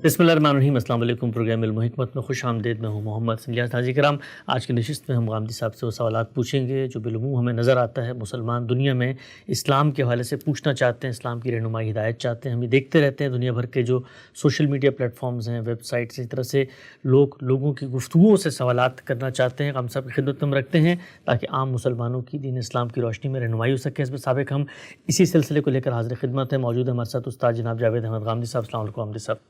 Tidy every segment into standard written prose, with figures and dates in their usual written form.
بسم اللہ الرحمن الرحیم۔ السلام علیکم۔ پروگرام علم و حکمت میں خوش آمدید۔ میں ہوں محمد سنلیاس۔ حاجی کرام، آج کی نشست میں ہم غامدی صاحب سے وہ سوالات پوچھیں گے جو بالعموم ہمیں نظر آتا ہے مسلمان دنیا میں اسلام کے حوالے سے پوچھنا چاہتے ہیں، اسلام کی رہنمائی ہدایت چاہتے ہیں۔ ہم یہ دیکھتے رہتے ہیں دنیا بھر کے جو سوشل میڈیا پلیٹ فارمز ہیں، ویب سائٹس، اس طرح سے لوگوں کی گفتگوؤں سے سوالات کرنا چاہتے ہیں۔ ہم صاحب کی خدمت میں رکھتے ہیں تاکہ عام مسلمانوں کی دین اسلام کی روشنی میں رہنمائی ہو سکے۔ اس میں سابق ہم اسی سلسلے کو لے کر حاضر خدمت ہیں۔ موجود ہے ہمارے ساتھ استاد جناب جاوید احمد غامدی صاحب۔ السلام علیکم غامدی صاحب۔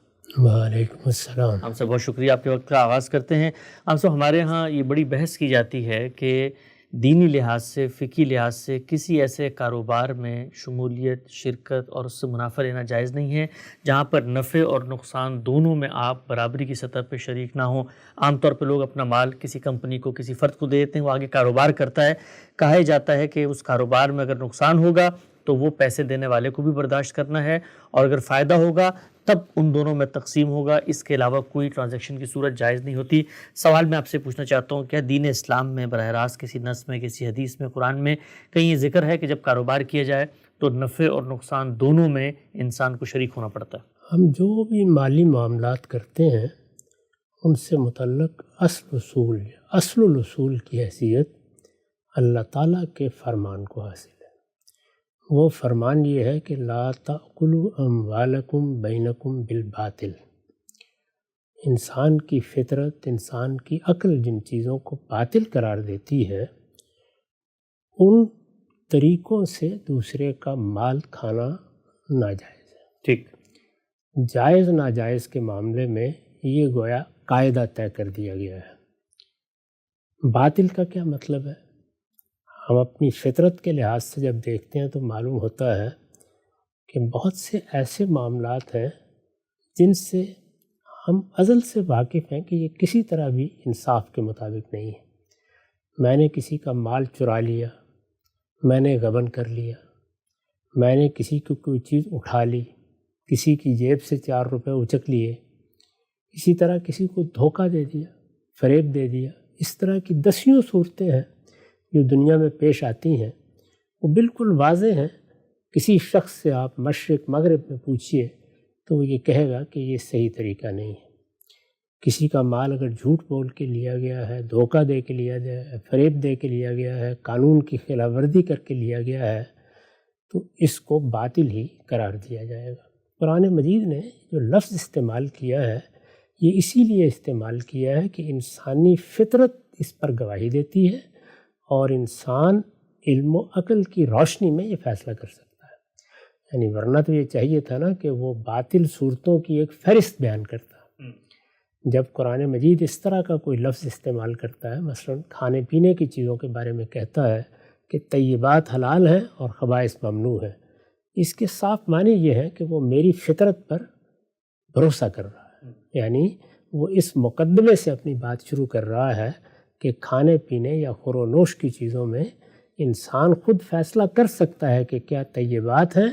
وعلیکم السلام۔ ہم سے بہت شکریہ، آپ کے وقت کا آغاز کرتے ہیں۔ ہم سے ہمارے ہاں یہ بڑی بحث کی جاتی ہے کہ دینی لحاظ سے، فقہی لحاظ سے کسی ایسے کاروبار میں شمولیت، شرکت اور اس سے منافع لینا جائز نہیں ہے جہاں پر نفع اور نقصان دونوں میں آپ برابری کی سطح پہ شریک نہ ہوں۔ عام طور پہ لوگ اپنا مال کسی کمپنی کو، کسی فرد کو دے دیتے ہیں، وہ آگے کاروبار کرتا ہے۔ کہا جاتا ہے کہ اس کاروبار میں اگر نقصان ہوگا تو وہ پیسے دینے والے کو بھی برداشت کرنا ہے، اور اگر فائدہ ہوگا تب ان دونوں میں تقسیم ہوگا۔ اس کے علاوہ کوئی ٹرانزیکشن کی صورت جائز نہیں ہوتی۔ سوال میں آپ سے پوچھنا چاہتا ہوں، کیا دین اسلام میں براہ راست کسی نص میں، کسی حدیث میں، قرآن میں کہیں یہ ذکر ہے کہ جب کاروبار کیا جائے تو نفع اور نقصان دونوں میں انسان کو شریک ہونا پڑتا ہے؟ ہم جو بھی مالی معاملات کرتے ہیں ان سے متعلق اصل الاصول کی حیثیت اللہ تعالیٰ کے فرمان کو حاصل ہے۔ وہ فرمان یہ ہے کہ لا تأکلوا اموالکم بینکم بالباطل۔ انسان کی فطرت، انسان کی عقل جن چیزوں کو باطل قرار دیتی ہے ان طریقوں سے دوسرے کا مال کھانا ناجائز ہے۔ ٹھیک، جائز ناجائز کے معاملے میں یہ گویا قاعدہ طے کر دیا گیا ہے۔ باطل کا کیا مطلب ہے؟ ہم اپنی فطرت کے لحاظ سے جب دیکھتے ہیں تو معلوم ہوتا ہے کہ بہت سے ایسے معاملات ہیں جن سے ہم ازل سے واقف ہیں کہ یہ کسی طرح بھی انصاف کے مطابق نہیں ہے۔ میں نے کسی کا مال چرا لیا، میں نے غبن کر لیا، میں نے کسی کو کوئی چیز اٹھا لی، کسی کی جیب سے 4 روپے اچک لیے، اسی طرح کسی کو دھوکہ دے دیا، فریب دے دیا۔ اس طرح کی دسیوں صورتیں ہیں جو دنیا میں پیش آتی ہیں، وہ بالکل واضح ہیں۔ کسی شخص سے آپ مشرق مغرب میں پوچھئے تو وہ یہ کہے گا کہ یہ صحیح طریقہ نہیں ہے۔ کسی کا مال اگر جھوٹ بول کے لیا گیا ہے، دھوکہ دے کے لیا گیا ہے، فریب دے کے لیا گیا ہے، قانون کی خلاف ورزی کر کے لیا گیا ہے تو اس کو باطل ہی قرار دیا جائے گا۔ قرآن مجید نے جو لفظ استعمال کیا ہے یہ اسی لیے استعمال کیا ہے کہ انسانی فطرت اس پر گواہی دیتی ہے اور انسان علم و عقل کی روشنی میں یہ فیصلہ کر سکتا ہے۔ یعنی ورنہ تو یہ چاہیے تھا نا کہ وہ باطل صورتوں کی ایک فہرست بیان کرتا۔ جب قرآن مجید اس طرح کا کوئی لفظ استعمال کرتا ہے، مثلا کھانے پینے کی چیزوں کے بارے میں کہتا ہے کہ طیبات حلال ہیں اور خبائث ممنوع ہیں، اس کے صاف معنی یہ ہے کہ وہ میری فطرت پر بھروسہ کر رہا ہے۔ یعنی وہ اس مقدمے سے اپنی بات شروع کر رہا ہے کہ کھانے پینے یا خور و نوش کی چیزوں میں انسان خود فیصلہ کر سکتا ہے کہ کیا طیبات ہیں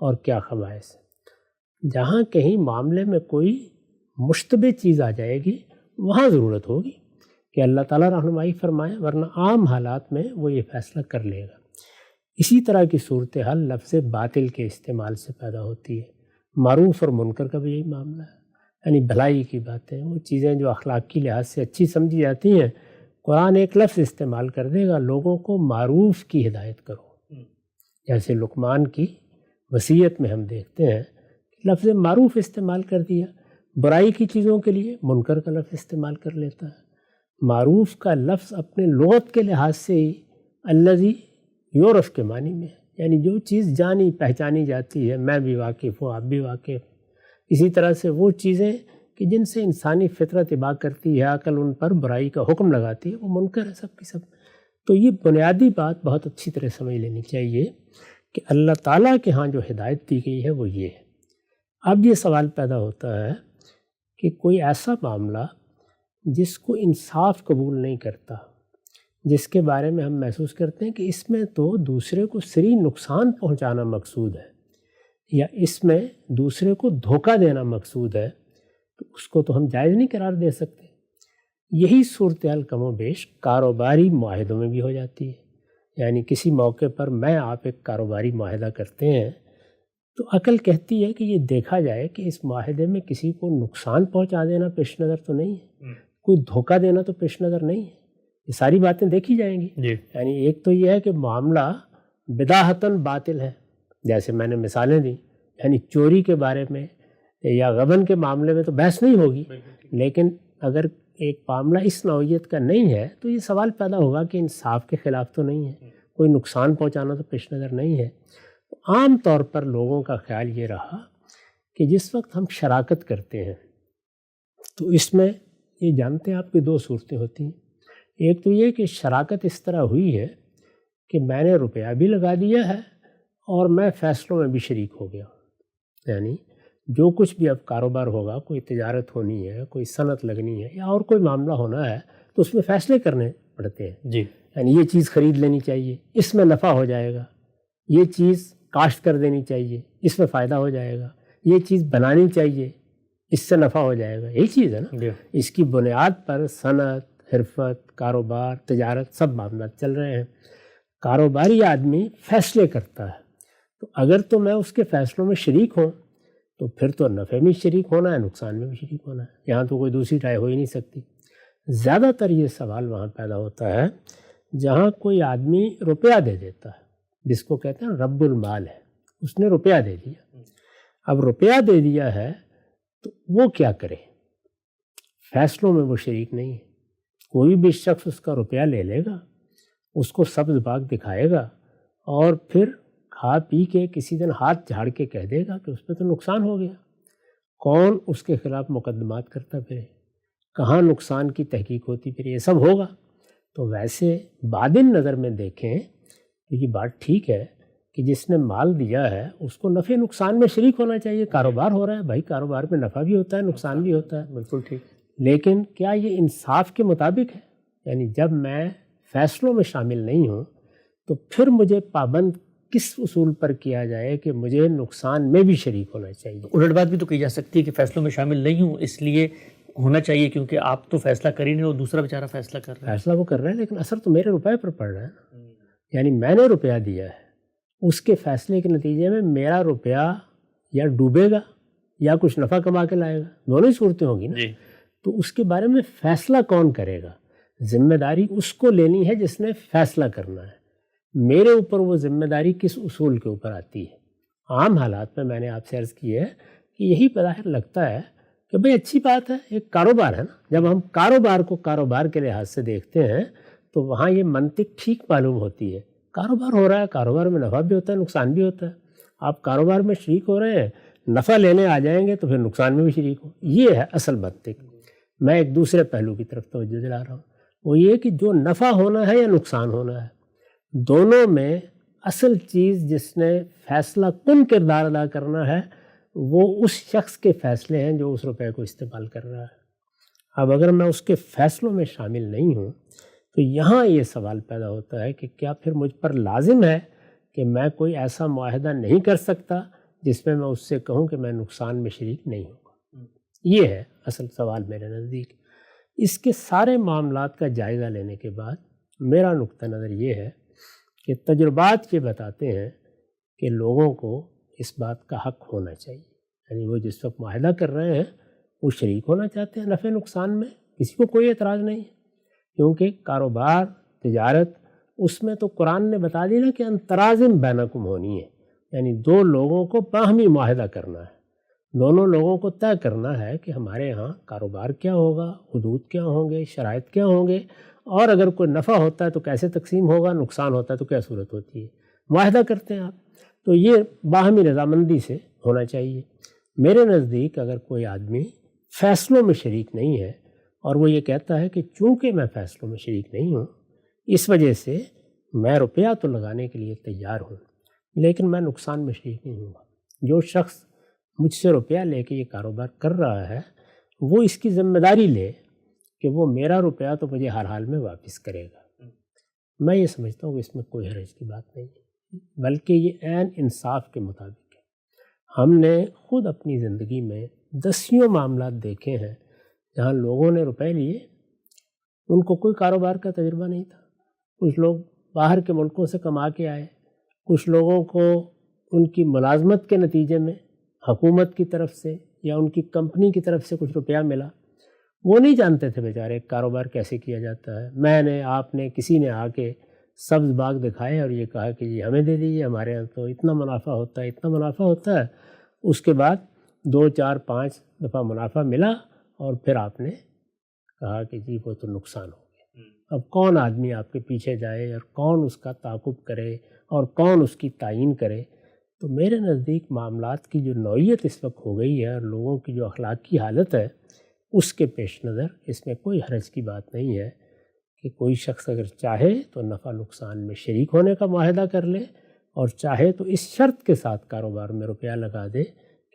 اور کیا خبائث ہیں۔ جہاں کہیں معاملے میں کوئی مشتبہ چیز آ جائے گی وہاں ضرورت ہوگی کہ اللہ تعالیٰ رہنمائی فرمائے، ورنہ عام حالات میں وہ یہ فیصلہ کر لے گا۔ اسی طرح کی صورتحال لفظ باطل کے استعمال سے پیدا ہوتی ہے۔ معروف اور منکر کا بھی یہی معاملہ ہے، یعنی بھلائی کی باتیں، وہ چیزیں جو اخلاق کی لحاظ سے اچھی سمجھی جاتی ہیں، قرآن ایک لفظ استعمال کر دے گا، لوگوں کو معروف کی ہدایت کرو۔ جیسے لقمان کی وصیت میں ہم دیکھتے ہیں کہ لفظ معروف استعمال کر دیا، برائی کی چیزوں کے لیے منکر کا لفظ استعمال کر لیتا ہے۔ معروف کا لفظ اپنے لغت کے لحاظ سے ہی الذی یعرف کے معنی میں ہے، یعنی جو چیز جانی پہچانی جاتی ہے، میں بھی واقف ہوں، آپ بھی واقف۔ اسی طرح سے وہ چیزیں کہ جن سے انسانی فطرت اباع کرتی ہے، عقل ان پر برائی کا حکم لگاتی ہے، وہ منکر ہے سب کی سب۔ تو یہ بنیادی بات بہت اچھی طرح سمجھ لینی چاہیے کہ اللہ تعالیٰ کے ہاں جو ہدایت دی گئی ہے وہ یہ ہے۔ اب یہ سوال پیدا ہوتا ہے کہ کوئی ایسا معاملہ جس کو انصاف قبول نہیں کرتا، جس کے بارے میں ہم محسوس کرتے ہیں کہ اس میں تو دوسرے کو سری نقصان پہنچانا مقصود ہے یا اس میں دوسرے کو دھوکہ دینا مقصود ہے، تو اس کو تو ہم جائز نہیں قرار دے سکتے۔ یہی صورتحال کم و بیش کاروباری معاہدوں میں بھی ہو جاتی ہے۔ یعنی کسی موقع پر میں آپ ایک کاروباری معاہدہ کرتے ہیں تو عقل کہتی ہے کہ یہ دیکھا جائے کہ اس معاہدے میں کسی کو نقصان پہنچا دینا پیش نظر تو نہیں ہے، کوئی دھوکہ دینا تو پیش نظر نہیں ہے، یہ ساری باتیں دیکھی جائیں گی۔ یعنی ایک تو یہ ہے کہ معاملہ بداہتاً باطل ہے، جیسے میں نے مثالیں دیں، یعنی چوری کے بارے میں یا غبن کے معاملے میں تو بحث نہیں ہوگی، لیکن اگر ایک معاملہ اس نوعیت کا نہیں ہے تو یہ سوال پیدا ہوگا کہ انصاف کے خلاف تو نہیں ہے، کوئی نقصان پہنچانا تو پیش نظر نہیں ہے۔ عام طور پر لوگوں کا خیال یہ رہا کہ جس وقت ہم شراکت کرتے ہیں تو اس میں یہ جانتے ہیں آپ کی دو صورتیں ہوتی ہیں۔ ایک تو یہ کہ شراکت اس طرح ہوئی ہے کہ میں نے روپیہ بھی لگا دیا ہے اور میں فیصلوں میں بھی شریک ہو گیا، یعنی جو کچھ بھی اب کاروبار ہوگا، کوئی تجارت ہونی ہے، کوئی صنعت لگنی ہے یا اور کوئی معاملہ ہونا ہے تو اس میں فیصلے کرنے پڑتے ہیں۔ یعنی یہ چیز خرید لینی چاہیے، اس میں نفع ہو جائے گا، یہ چیز کاشت کر دینی چاہیے، اس میں فائدہ ہو جائے گا، یہ چیز بنانی چاہیے، اس سے نفع ہو جائے گا، یہی چیز ہے نا۔ اس کی بنیاد پر صنعت، حرفت، کاروبار، تجارت سب معاملات چل رہے ہیں۔ کاروباری آدمی فیصلے کرتا ہے، تو اگر تو میں اس کے فیصلوں میں شریک ہوں تو پھر تو نفع میں شریک ہونا ہے، نقصان میں بھی شریک ہونا ہے، یہاں تو کوئی دوسری رائے ہو ہی نہیں سکتی۔ زیادہ تر یہ سوال وہاں پیدا ہوتا ہے جہاں کوئی آدمی روپیہ دے دیتا ہے، جس کو کہتے ہیں رب المال ہے، اس نے روپیہ دے دیا۔ اب روپیہ دے دیا ہے تو وہ کیا کرے؟ فیصلوں میں وہ شریک نہیں ہے۔ کوئی بھی شخص اس کا روپیہ لے لے گا، اس کو سبز باغ دکھائے گا اور پھر کھا پی کے کسی دن ہاتھ جھاڑ کے کہہ دے گا کہ اس پہ تو نقصان ہو گیا۔ کون اس کے خلاف مقدمات کرتا پھرے، کہاں نقصان کی تحقیق ہوتی پھر، یہ سب ہوگا۔ تو ویسے باطن نظر میں دیکھیں تو یہ بات ٹھیک ہے کہ جس نے مال دیا ہے اس کو نفع نقصان میں شریک ہونا چاہیے۔ کاروبار ہو رہا ہے بھائی، کاروبار میں نفع بھی ہوتا ہے، نقصان بھی ہوتا ہے، بالکل ٹھیک۔ لیکن کیا یہ انصاف کے مطابق ہے؟ یعنی جب میں فیصلوں میں شامل نہیں ہوں تو پھر مجھے پابند کس اصول پر کیا جائے کہ مجھے نقصان میں بھی شریک ہونا چاہیے؟ الٹ بات بھی تو کی جا سکتی ہے کہ فیصلوں میں شامل نہیں ہوں اس لیے ہونا چاہیے کیونکہ آپ تو فیصلہ کر ہی نہیں، اور دوسرا بیچارہ فیصلہ کر رہا ہے۔ فیصلہ وہ کر رہا ہے لیکن اثر تو میرے روپے پر پڑ رہا ہے۔ یعنی میں نے روپیہ دیا ہے، اس کے فیصلے کے نتیجے میں میرا روپیہ یا ڈوبے گا یا کچھ نفع کما کے لائے گا، دونوں ہی صورتیں ہوں گی نا۔ تو اس کے بارے میں فیصلہ کون کرے گا؟ ذمہ داری اس کو لینی ہے جس نے فیصلہ کرنا ہے۔ میرے اوپر وہ ذمہ داری کس اصول کے اوپر آتی ہے؟ عام حالات میں نے آپ سے عرض کی ہے کہ یہی بظاہر لگتا ہے کہ بھئی اچھی بات ہے، ایک کاروبار ہے نا، جب ہم کاروبار کو کاروبار کے لحاظ سے دیکھتے ہیں تو وہاں یہ منطق ٹھیک معلوم ہوتی ہے۔ کاروبار ہو رہا ہے، کاروبار میں نفع بھی ہوتا ہے، نقصان بھی ہوتا ہے۔ آپ کاروبار میں شریک ہو رہے ہیں، نفع لینے آ جائیں گے تو پھر نقصان میں بھی شریک ہو، یہ ہے اصل منطق۔ میں ایک دوسرے پہلو کی طرف توجہ دلا رہا ہوں، وہ یہ کہ جو نفع ہونا ہے یا نقصان ہونا ہے، دونوں میں اصل چیز جس نے فیصلہ کن کردار ادا کرنا ہے وہ اس شخص کے فیصلے ہیں جو اس روپے کو استعمال کر رہا ہے۔ اب اگر میں اس کے فیصلوں میں شامل نہیں ہوں تو یہاں یہ سوال پیدا ہوتا ہے کہ کیا پھر مجھ پر لازم ہے کہ میں کوئی ایسا معاہدہ نہیں کر سکتا جس میں اس سے کہوں کہ میں نقصان میں شریک نہیں ہوں؟ یہ ہے اصل سوال میرے نزدیک۔ اس کے سارے معاملات کا جائزہ لینے کے بعد میرا نقطہ نظر یہ ہے کہ تجربات یہ بتاتے ہیں کہ لوگوں کو اس بات کا حق ہونا چاہیے، یعنی وہ جس وقت معاہدہ کر رہے ہیں وہ شریک ہونا چاہتے ہیں نفع نقصان میں، کسی کو کوئی اعتراض نہیں ہے، کیونکہ کاروبار تجارت اس میں تو قرآن نے بتا دی نا کہ انترازم بینکم ہونی ہے، یعنی دو لوگوں کو باہمی معاہدہ کرنا ہے، دونوں لوگوں کو طے کرنا ہے کہ ہمارے ہاں کاروبار کیا ہوگا، حدود کیا ہوں گے، شرائط کیا ہوں گے، اور اگر کوئی نفع ہوتا ہے تو کیسے تقسیم ہوگا، نقصان ہوتا ہے تو کیا صورت ہوتی ہے، معاہدہ کرتے ہیں آپ، تو یہ باہمی رضامندی سے ہونا چاہیے۔ میرے نزدیک اگر کوئی آدمی فیصلوں میں شریک نہیں ہے اور وہ یہ کہتا ہے کہ چونکہ میں فیصلوں میں شریک نہیں ہوں اس وجہ سے میں روپیہ تو لگانے کے لیے تیار ہوں لیکن میں نقصان میں شریک نہیں ہوں گا، جو شخص مجھ سے روپیہ لے کے یہ کاروبار کر رہا ہے وہ اس کی ذمہ داری لے کہ وہ میرا روپیہ تو مجھے ہر حال میں واپس کرے گا۔ میں یہ سمجھتا ہوں کہ اس میں کوئی حرج کی بات نہیں ہے، بلکہ یہ عین انصاف کے مطابق ہے۔ ہم نے خود اپنی زندگی میں دسیوں معاملات دیکھے ہیں جہاں لوگوں نے روپے لیے، ان کو کوئی کاروبار کا تجربہ نہیں تھا، کچھ لوگ باہر کے ملکوں سے کما کے آئے، کچھ لوگوں کو ان کی ملازمت کے نتیجے میں حکومت کی طرف سے یا ان کی کمپنی کی طرف سے کچھ روپیہ ملا، وہ نہیں جانتے تھے بیچارے کاروبار کیسے کیا جاتا ہے۔ میں نے، آپ نے، کسی نے آ کے سبز باغ دکھائے اور یہ کہا کہ جی ہمیں دے دیجیے، ہمارے یہاں تو اتنا منافع ہوتا ہے، اتنا منافع ہوتا ہے۔ اس کے بعد 2 4 5 دفعہ منافع ملا اور پھر آپ نے کہا کہ جی وہ تو نقصان ہو گیا۔ اب کون آدمی آپ کے پیچھے جائے اور کون اس کا تعاقب کرے اور کون اس کی تعیین کرے؟ تو میرے نزدیک معاملات کی جو نوعیت اس وقت ہو گئی ہے اور لوگوں کی جو اخلاقی حالت ہے، اس کے پیش نظر اس میں کوئی حرج کی بات نہیں ہے کہ کوئی شخص اگر چاہے تو نفع نقصان میں شریک ہونے کا معاہدہ کر لے، اور چاہے تو اس شرط کے ساتھ کاروبار میں روپیہ لگا دے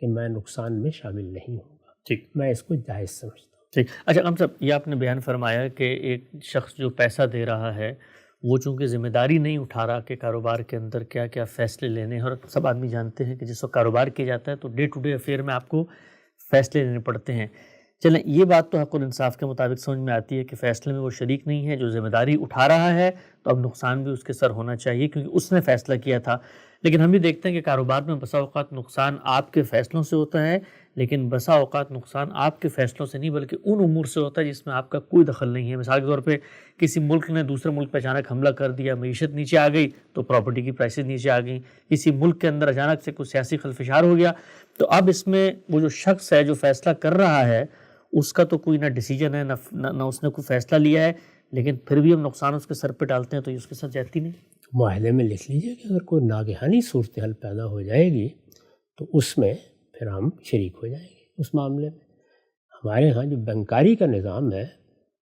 کہ میں نقصان میں شامل نہیں ہوں گا۔ ٹھیک، میں اس کو جائز سمجھتا ہوں۔ ٹھیک۔ اچھا امام صاحب، یہ آپ نے بیان فرمایا کہ ایک شخص جو پیسہ دے رہا ہے وہ چونکہ ذمہ داری نہیں اٹھا رہا کہ کاروبار کے اندر کیا کیا فیصلے لینے ہیں، اور سب آدمی جانتے ہیں کہ جس وقت کاروبار کیا جاتا ہے تو ڈے ٹو ڈے افیئر میں آپ کو فیصلے لینے پڑتے ہیں۔ چلیں، یہ بات تو حق الانصاف کے مطابق سمجھ میں آتی ہے کہ فیصلے میں وہ شریک نہیں ہے، جو ذمہ داری اٹھا رہا ہے تو اب نقصان بھی اس کے سر ہونا چاہیے کیونکہ اس نے فیصلہ کیا تھا۔ لیکن ہم بھی دیکھتے ہیں کہ کاروبار میں بسا اوقات نقصان آپ کے فیصلوں سے ہوتا ہے، لیکن بسا اوقات نقصان آپ کے فیصلوں سے نہیں بلکہ ان امور سے ہوتا ہے جس میں آپ کا کوئی دخل نہیں ہے۔ مثال کے طور پہ کسی ملک نے دوسرے ملک پہ اچانک حملہ کر دیا، معیشت نیچے آ گئی تو پراپرٹی کی پرائسز نیچے آ گئیں، کسی ملک کے اندر اچانک سے کوئی سیاسی خلفشار ہو گیا، تو اب اس میں وہ جو شخص ہے جو فیصلہ کر رہا ہے اس کا تو کوئی نہ ڈیسیجن ہے نہ اس نے کوئی فیصلہ لیا ہے، لیکن پھر بھی ہم نقصان اس کے سر پہ ڈالتے ہیں، تو یہ اس کے ساتھ جاتی نہیں۔ معاہدے میں لکھ لیجئے کہ اگر کوئی ناگہانی صورتحال پیدا ہو جائے گی تو اس میں پھر ہم شریک ہو جائیں گے اس معاملے میں۔ ہمارے ہاں جو بینکاری کا نظام ہے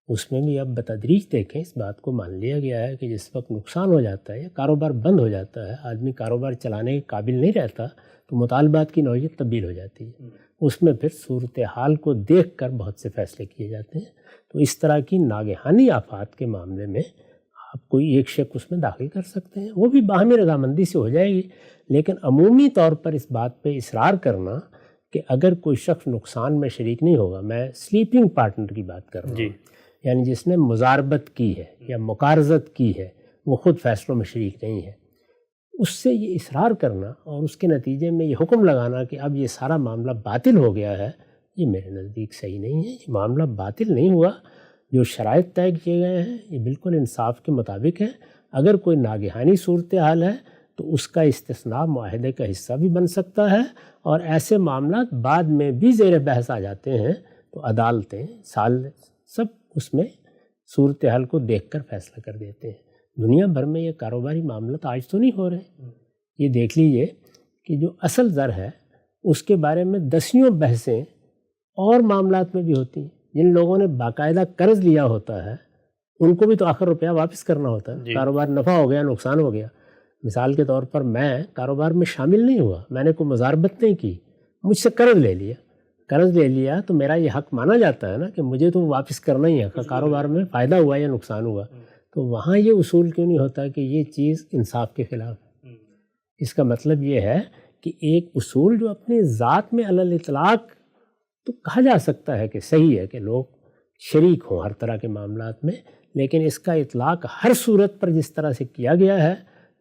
اس میں بھی اب بتدریج دیکھیں، اس بات کو مان لیا گیا ہے کہ جس وقت نقصان ہو جاتا ہے یا کاروبار بند ہو جاتا ہے، آدمی کاروبار چلانے کے قابل نہیں رہتا، تو مطالبات کی نوعیت تبدیل ہو جاتی ہے۔ اس میں پھر صورتحال کو دیکھ کر بہت سے فیصلے کیے جاتے ہیں۔ تو اس طرح کی ناگہانی آفات کے معاملے میں آپ کوئی ایک شک اس میں داخل کر سکتے ہیں، وہ بھی باہمی رضامندی سے ہو جائے گی، لیکن عمومی طور پر اس بات پہ اصرار کرنا کہ اگر کوئی شخص نقصان میں شریک نہیں ہوگا، میں سلیپنگ پارٹنر کی بات کر رہا ہوں، یعنی جس نے مزاربت کی ہے یا مقارضت کی ہے، وہ خود فیصلوں میں شریک نہیں ہے، اس سے یہ اصرار کرنا اور اس کے نتیجے میں یہ حکم لگانا کہ اب یہ سارا معاملہ باطل ہو گیا ہے، یہ میرے نزدیک صحیح نہیں ہے۔ یہ معاملہ باطل نہیں ہوا، جو شرائط طے کیے گئے ہیں یہ بالکل انصاف کے مطابق ہے۔ اگر کوئی ناگہانی صورتحال ہے تو اس کا استثناء معاہدے کا حصہ بھی بن سکتا ہے، اور ایسے معاملات بعد میں بھی زیر بحث آ جاتے ہیں تو عدالتیں سال سب اس میں صورتحال کو دیکھ کر فیصلہ کر دیتے ہیں۔ دنیا بھر میں یہ کاروباری معاملات آج تو نہیں ہو رہے، یہ دیکھ لیجئے کہ جو اصل زر ہے اس کے بارے میں دسیوں بحثیں اور معاملات میں بھی ہوتی ہیں۔ جن لوگوں نے باقاعدہ قرض لیا ہوتا ہے ان کو بھی تو آخر روپیہ واپس کرنا ہوتا ہے۔ کاروبار نفع ہو گیا، نقصان ہو گیا، مثال کے طور پر میں کاروبار میں شامل نہیں ہوا، میں نے کوئی مزاربت نہیں کی، مجھ سے قرض لے لیا تو میرا یہ حق مانا جاتا ہے نا کہ مجھے تو واپس کرنا ہی ہے، کاروبار میں فائدہ ہوا یا نقصان ہوا۔ تو وہاں یہ اصول کیوں نہیں ہوتا کہ یہ چیز انصاف کے خلاف ہے؟ اس کا مطلب یہ ہے کہ ایک اصول جو اپنی ذات میں علی الاطلاق تو کہا جا سکتا ہے کہ صحیح ہے کہ لوگ شریک ہوں ہر طرح کے معاملات میں، لیکن اس کا اطلاق ہر صورت پر جس طرح سے کیا گیا ہے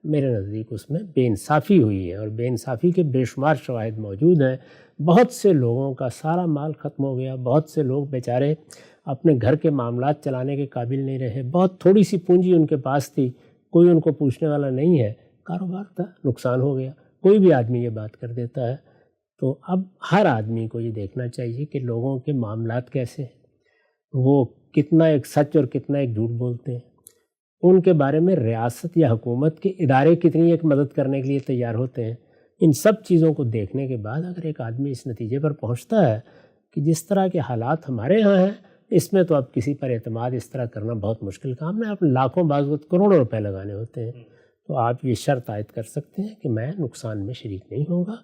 میرے نزدیک اس میں بے انصافی ہوئی ہے، اور بے انصافی کے بے شمار شواہد موجود ہیں۔ بہت سے لوگوں کا سارا مال ختم ہو گیا، بہت سے لوگ بیچارے اپنے گھر کے معاملات چلانے کے قابل نہیں رہے، بہت تھوڑی سی پونجی ان کے پاس تھی، کوئی ان کو پوچھنے والا نہیں ہے، کاروبار تھا، نقصان ہو گیا، کوئی بھی آدمی یہ بات کر دیتا ہے۔ تو اب ہر آدمی کو یہ دیکھنا چاہیے کہ لوگوں کے معاملات کیسے ہیں، وہ کتنا ایک سچ اور کتنا ایک جھوٹ بولتے ہیں، ان کے بارے میں ریاست یا حکومت کے ادارے کتنی ایک مدد کرنے کے لیے تیار ہوتے ہیں۔ ان سب چیزوں کو دیکھنے کے بعد اگر ایک آدمی اس نتیجے پر پہنچتا ہے کہ جس طرح کے حالات ہمارے ہاں ہیں اس میں تو اب کسی پر اعتماد اس طرح کرنا بہت مشکل کام ہے، آپ لاکھوں بعض وقت کروڑوں روپے لگانے ہوتے ہیں، تو آپ یہ شرط عائد کر سکتے ہیں کہ میں نقصان میں شریک نہیں ہوں گا،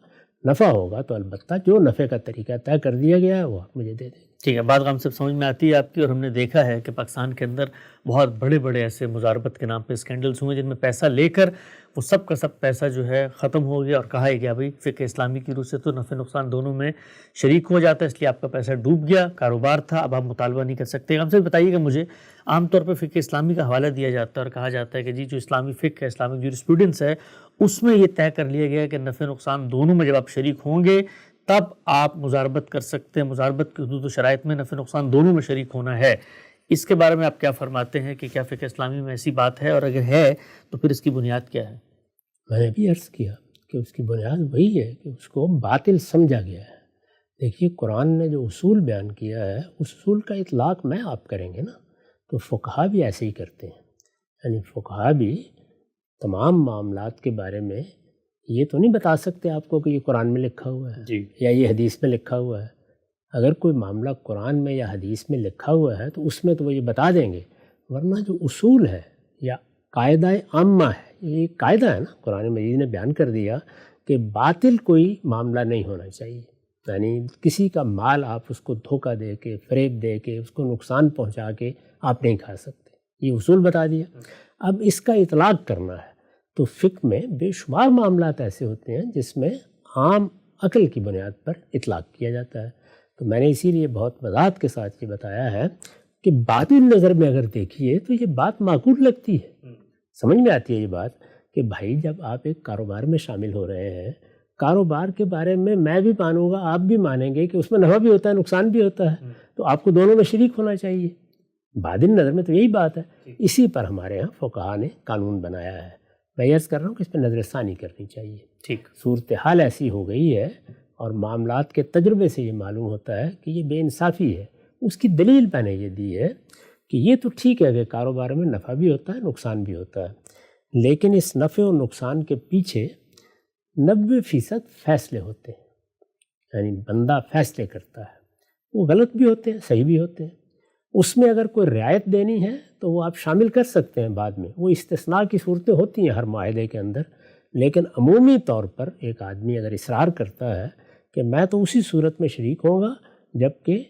نفع ہوگا تو البتہ جو نفع کا طریقہ طے کر دیا گیا ہے وہ آپ مجھے دے دیں۔ ٹھیک ہے، بات غام سے سمجھ میں آتی ہے آپ کی، اور ہم نے دیکھا ہے کہ پاکستان کے اندر بہت بڑے بڑے ایسے مزاربت کے نام پہ اسکینڈلز ہوئے جن میں پیسہ لے کر وہ سب کا سب پیسہ جو ہے ختم ہو گیا، اور کہا ہے گیا بھائی فقہ اسلامی کی روح سے تو نفع نقصان دونوں میں شریک ہو جاتا ہے، اس لیے آپ کا پیسہ ڈوب گیا، کاروبار تھا، اب آپ مطالبہ نہیں کر سکتے۔ ہم سے بتائیے گا مجھے، عام طور پہ فقہ اسلامی کا حوالہ دیا جاتا ہے اور کہا جاتا ہے کہ جی جو اسلامی فقہ ہے، اسلامک جورسپروڈنس ہے، اس میں یہ طے کر لیا گیا کہ نفع نقصان دونوں میں جب آپ شریک ہوں گے تب آپ مزاربت کر سکتے ہیں، مزاربت کی حدود و شرائط میں نفع نقصان دونوں میں شریک ہونا ہے۔ اس کے بارے میں آپ کیا فرماتے ہیں کہ کیا فقہ اسلامی میں ایسی بات ہے، اور اگر ہے تو پھر اس کی بنیاد کیا ہے؟ میں نے بھی عرض کیا کہ اس کی بنیاد وہی ہے کہ اس کو باطل سمجھا گیا ہے۔ دیکھیے قرآن نے جو اصول بیان کیا ہے، اس اصول کا اطلاق میں آپ کریں گے نا تو فقہا بھی ایسے ہی کرتے ہیں، یعنی فقہا بھی تمام معاملات کے بارے میں یہ تو نہیں بتا سکتے آپ کو کہ یہ قرآن میں لکھا ہوا ہے جی، یا یہ حدیث میں لکھا ہوا ہے۔ اگر کوئی معاملہ قرآن میں یا حدیث میں لکھا ہوا ہے تو اس میں تو وہ یہ بتا دیں گے، ورنہ جو اصول ہے یا قاعدہ عامہ ہے، یہ قاعدہ ہے نا، قرآن مجید نے بیان کر دیا کہ باطل کوئی معاملہ نہیں ہونا چاہیے، یعنی کسی کا مال آپ اس کو دھوکہ دے کے، فریب دے کے، اس کو نقصان پہنچا کے آپ نہیں کھا سکتے، یہ اصول بتا دیا۔ اب اس کا اطلاق کرنا ہے تو فقہ میں بے شمار معاملات ایسے ہوتے ہیں جس میں عام عقل کی بنیاد پر اطلاق کیا جاتا ہے۔ تو میں نے اسی لیے بہت وضاحت کے ساتھ یہ بتایا ہے کہ باطل نظر میں اگر دیکھیے تو یہ بات معقول لگتی ہے، سمجھ میں آتی ہے یہ بات کہ بھائی جب آپ ایک کاروبار میں شامل ہو رہے ہیں، کاروبار کے بارے میں بھی مانوں گا، آپ بھی مانیں گے کہ اس میں نفع بھی ہوتا ہے، نقصان بھی ہوتا ہے، تو آپ کو دونوں میں شریک ہونا چاہیے۔ باطل نظر میں تو یہی بات ہے، اسی پر ہمارے ہاں فقہا نے قانون بنایا ہے۔ میں عرض کر رہا ہوں کہ اس پہ نظر ثانی کرنی چاہیے۔ ٹھیک، صورتحال ایسی ہو گئی ہے اور معاملات کے تجربے سے یہ معلوم ہوتا ہے کہ یہ بے انصافی ہے۔ اس کی دلیل میں نے یہ دی ہے کہ یہ تو ٹھیک ہے کہ کاروبار میں نفع بھی ہوتا ہے، نقصان بھی ہوتا ہے، لیکن اس نفع و نقصان کے پیچھے 90% فیصلے ہوتے ہیں، یعنی بندہ فیصلے کرتا ہے، وہ غلط بھی ہوتے ہیں، صحیح بھی ہوتے ہیں۔ اس میں اگر کوئی رعایت دینی ہے تو وہ آپ شامل کر سکتے ہیں بعد میں، وہ استثناء کی صورتیں ہوتی ہیں ہر معاہدے کے اندر، لیکن عمومی طور پر ایک آدمی اگر اصرار کرتا ہے کہ میں تو اسی صورت میں شریک ہوں گا جبکہ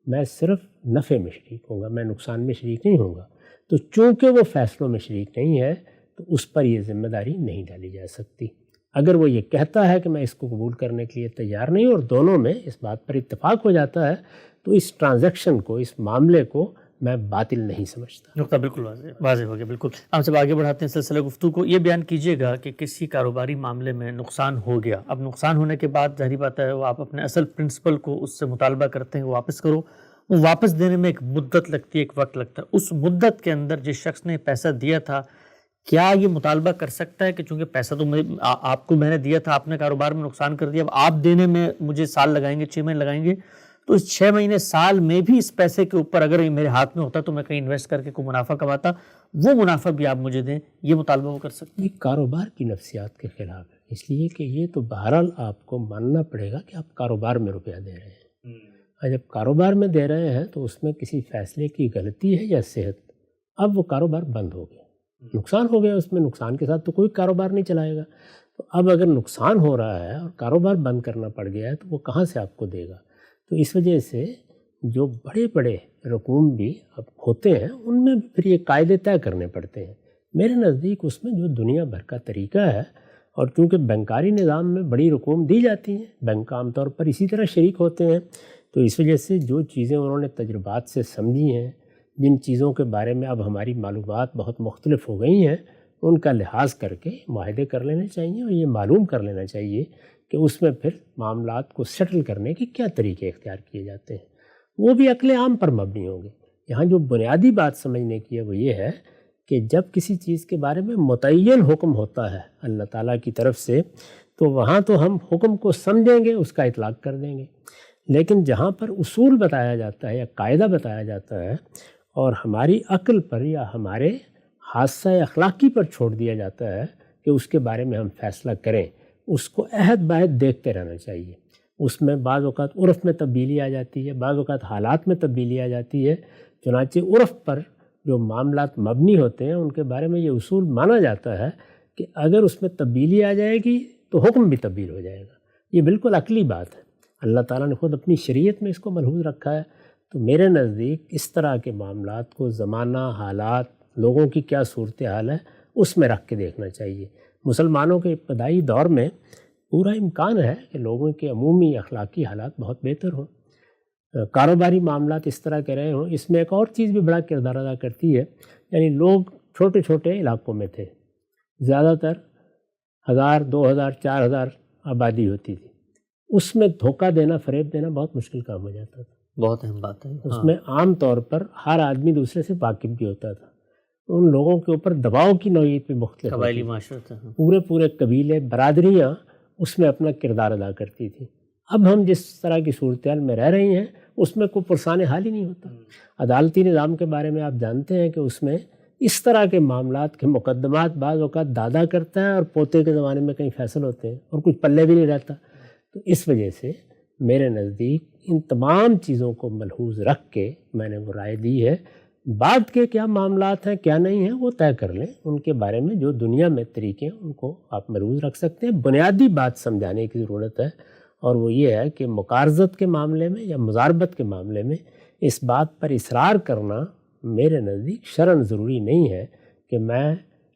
میں صرف نفع میں شریک ہوں گا، میں نقصان میں شریک نہیں ہوں گا، تو چونکہ وہ فیصلوں میں شریک نہیں ہے تو اس پر یہ ذمہ داری نہیں ڈالی جا سکتی۔ اگر وہ یہ کہتا ہے کہ میں اس کو قبول کرنے کے لیے تیار نہیں اور دونوں میں اس بات پر اتفاق ہو جاتا ہے تو اس ٹرانزیکشن کو، اس معاملے کو میں باطل نہیں سمجھتا۔ نقطہ بالکل واضح ہو گیا۔ بالکل ہم سب آگے بڑھاتے ہیں سلسلہ گفتگو کو۔ یہ بیان کیجیے گا کہ کسی کاروباری معاملے میں نقصان ہو گیا، اب نقصان ہونے کے بعد ظاہری بات ہے وہ آپ اپنے اصل پرنسپل کو اس سے مطالبہ کرتے ہیں وہ واپس کرو، وہ واپس دینے میں ایک مدت لگتی ہے، ایک وقت لگتا ہے، اس مدت کے اندر جس شخص نے پیسہ دیا تھا کیا یہ مطالبہ کر سکتا ہے کہ چونکہ پیسہ تو آپ کو میں نے دیا تھا، آپ نے کاروبار میں نقصان کر دیا، اب آپ دینے میں مجھے سال لگائیں گے، 6 مہینے لگائیں گے، تو اس 6 مہینے سال میں بھی اس پیسے کے اوپر اگر یہ میرے ہاتھ میں ہوتا تو میں کہیں انویسٹ کر کے کوئی منافع کماتا، وہ منافع بھی آپ مجھے دیں، یہ مطالبہ وہ کر سکتے ہیں؟ یہ کاروبار کی نفسیات کے خلاف ہے، اس لیے کہ یہ تو بہرحال آپ کو ماننا پڑے گا کہ آپ کاروبار میں روپیہ دے رہے ہیں، اور جب کاروبار میں دے رہے ہیں تو اس میں کسی فیصلے کی غلطی ہے یا صحت، اب وہ کاروبار بند ہو گیا، نقصان ہو گیا، اس میں نقصان کے ساتھ تو کوئی کاروبار نہیں چلائے گا۔ تو اب اگر نقصان ہو رہا ہے اور کاروبار بند کرنا پڑ گیا ہے تو وہ کہاں سے آپ کو دے گا؟ تو اس وجہ سے جو بڑے بڑے رقوم بھی اب ہوتے ہیں ان میں پھر یہ قاعدے طے کرنے پڑتے ہیں۔ میرے نزدیک اس میں جو دنیا بھر کا طریقہ ہے، اور کیونکہ بینکاری نظام میں بڑی رقوم دی جاتی ہیں، بینک عام طور پر اسی طرح شریک ہوتے ہیں، تو اس وجہ سے جو چیزیں انہوں نے تجربات سے سمجھی ہیں، جن چیزوں کے بارے میں اب ہماری معلومات بہت مختلف ہو گئی ہیں، ان کا لحاظ کر کے معاہدے کر لینے چاہیے اور یہ معلوم کر لینا چاہیے کہ اس میں پھر معاملات کو سیٹل کرنے کے کیا طریقے اختیار کیے جاتے ہیں، وہ بھی عقل عام پر مبنی ہوں گے۔ یہاں جو بنیادی بات سمجھنے کی ہے وہ یہ ہے کہ جب کسی چیز کے بارے میں متعین حکم ہوتا ہے اللہ تعالیٰ کی طرف سے تو وہاں تو ہم حکم کو سمجھیں گے، اس کا اطلاق کر دیں گے، لیکن جہاں پر اصول بتایا جاتا ہے یا قاعدہ بتایا جاتا ہے اور ہماری عقل پر یا ہمارے حادثہ اخلاقی پر چھوڑ دیا جاتا ہے کہ اس کے بارے میں ہم فیصلہ کریں، اس کو عہد بعہد دیکھتے رہنا چاہیے۔ اس میں بعض اوقات عرف میں تبدیلی آ جاتی ہے، بعض اوقات حالات میں تبدیلی آ جاتی ہے، چنانچہ عرف پر جو معاملات مبنی ہوتے ہیں ان کے بارے میں یہ اصول مانا جاتا ہے کہ اگر اس میں تبدیلی آ جائے گی تو حکم بھی تبدیل ہو جائے گا۔ یہ بالکل عقلی بات ہے، اللہ تعالیٰ نے خود اپنی شریعت میں اس کو ملحوظ رکھا ہے۔ تو میرے نزدیک اس طرح کے معاملات کو زمانہ، حالات، لوگوں کی کیا صورتحال ہے اس میں رکھ کے دیکھنا چاہیے۔ مسلمانوں کے ابتدائی دور میں پورا امکان ہے کہ لوگوں کے عمومی اخلاقی حالات بہت بہتر ہوں، کاروباری معاملات اس طرح کے رہے ہوں۔ اس میں ایک اور چیز بھی بڑا کردار ادا کرتی ہے، یعنی لوگ چھوٹے چھوٹے علاقوں میں تھے، زیادہ تر 1000، 2000، 4000 آبادی ہوتی تھی، اس میں دھوکہ دینا، فریب دینا بہت مشکل کام ہو جاتا تھا۔ بہت اہم بات ہے۔ اس میں عام طور پر ہر آدمی دوسرے سے واقف بھی ہوتا تھا، ان لوگوں کے اوپر دباؤ کی نوعیت بھی مختلف ہوتی قبائلی تھی۔ معاشرت ہے۔ پورے قبیلے، برادریاں اس میں اپنا کردار ادا کرتی تھی۔ اب ہم جس طرح کی صورتحال میں رہ رہی ہیں اس میں کوئی پرسان حال ہی نہیں ہوتا۔ عدالتی نظام کے بارے میں آپ جانتے ہیں کہ اس میں اس طرح کے معاملات کے مقدمات بعض اوقات دادا کرتا ہے اور پوتے کے زمانے میں کہیں فیصل ہوتے ہیں اور کچھ پلے بھی نہیں رہتا۔ تو اس وجہ سے میرے نزدیک ان تمام چیزوں کو ملحوظ رکھ کے میں نے وہ رائے دی ہے۔ بعد کے کیا معاملات ہیں کیا نہیں ہیں وہ طے کر لیں، ان کے بارے میں جو دنیا میں طریقے ہیں ان کو آپ ملحوظ رکھ سکتے ہیں۔ بنیادی بات سمجھانے کی ضرورت ہے، اور وہ یہ ہے کہ مقارضت کے معاملے میں یا مضاربت کے معاملے میں اس بات پر اصرار کرنا میرے نزدیک شرعاً ضروری نہیں ہے کہ میں